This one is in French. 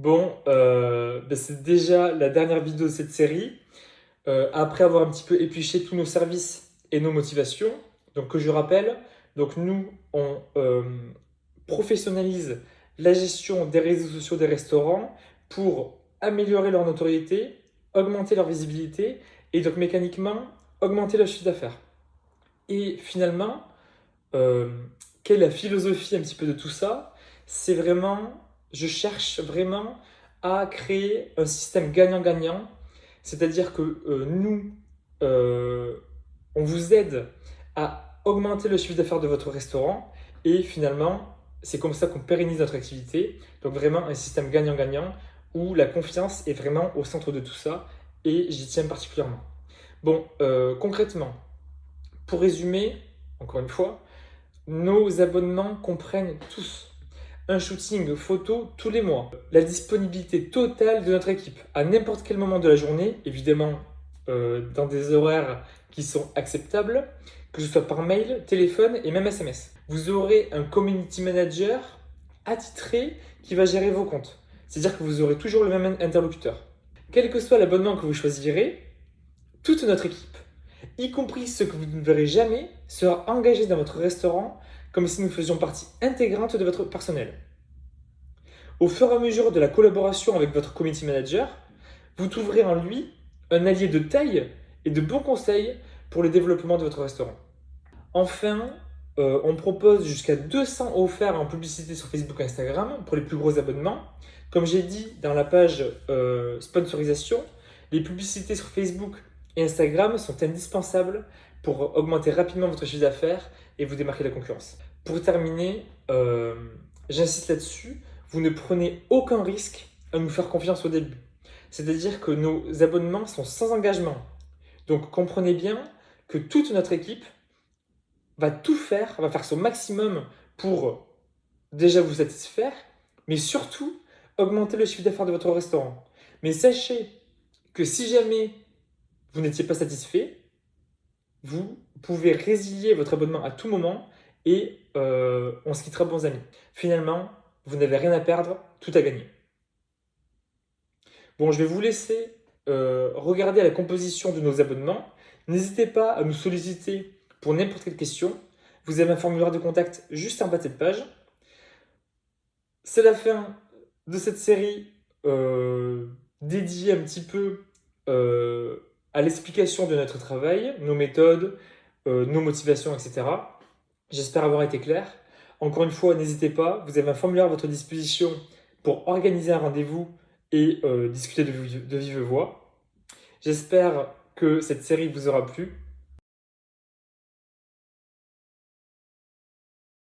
Bon, c'est déjà la dernière vidéo de cette série. Après avoir un petit peu épluché tous nos services et nos motivations, donc que je rappelle, donc nous, on professionnalise la gestion des réseaux sociaux des restaurants pour améliorer leur notoriété, augmenter leur visibilité et donc mécaniquement augmenter leur chiffre d'affaires. Et finalement, euh, quelle est la philosophie un petit peu de tout ça? C'est vraiment, je cherche vraiment à créer un système gagnant-gagnant, c'est-à-dire que nous, euh, on vous aide à augmenter le chiffre d'affaires de votre restaurant et finalement, c'est comme ça qu'on pérennise notre activité. Donc vraiment un système gagnant-gagnant où la confiance est vraiment au centre de tout ça et j'y tiens particulièrement. Bon, concrètement, pour résumer, encore une fois, nos abonnements comprennent tous un shooting photo tous les mois, la disponibilité totale de notre équipe à n'importe quel moment de la journée, évidemment dans des horaires qui sont acceptables, que ce soit par mail, téléphone et même SMS. Vous aurez un community manager attitré qui va gérer vos comptes. C'est-à-dire que vous aurez toujours le même interlocuteur. Quel que soit l'abonnement que vous choisirez, toute notre équipe, y compris ceux que vous ne verrez jamais, sera engagée dans votre restaurant comme si nous faisions partie intégrante de votre personnel. Au fur et à mesure de la collaboration avec votre community manager, vous trouverez en lui un allié de taille et de bons conseils pour le développement de votre restaurant. Enfin, on propose jusqu'à 200 offerts en publicité sur Facebook et Instagram pour les plus gros abonnements. Comme j'ai dit dans la page sponsorisation, les publicités sur Facebook et Instagram sont indispensables pour augmenter rapidement votre chiffre d'affaires et vous démarquer de la concurrence. Pour terminer, j'insiste là-dessus, vous ne prenez aucun risque à nous faire confiance au début. C'est-à-dire que nos abonnements sont sans engagement. Donc comprenez bien que toute notre équipe va tout faire, va faire son maximum pour déjà vous satisfaire, mais surtout augmenter le chiffre d'affaires de votre restaurant. Mais sachez que si jamais vous n'étiez pas satisfait, vous pouvez résilier votre abonnement à tout moment et on se quittera bons amis. Finalement, vous n'avez rien à perdre, tout à gagner. Bon, je vais vous laisser regarder la composition de nos abonnements. N'hésitez pas à nous solliciter pour n'importe quelle question. Vous avez un formulaire de contact juste en bas de cette page. C'est la fin de cette série dédiée un petit peu à l'explication de notre travail, nos méthodes, nos motivations, etc. J'espère avoir été clair. Encore une fois, n'hésitez pas, vous avez un formulaire à votre disposition pour organiser un rendez-vous et discuter de vive voix. J'espère que cette série vous aura plu.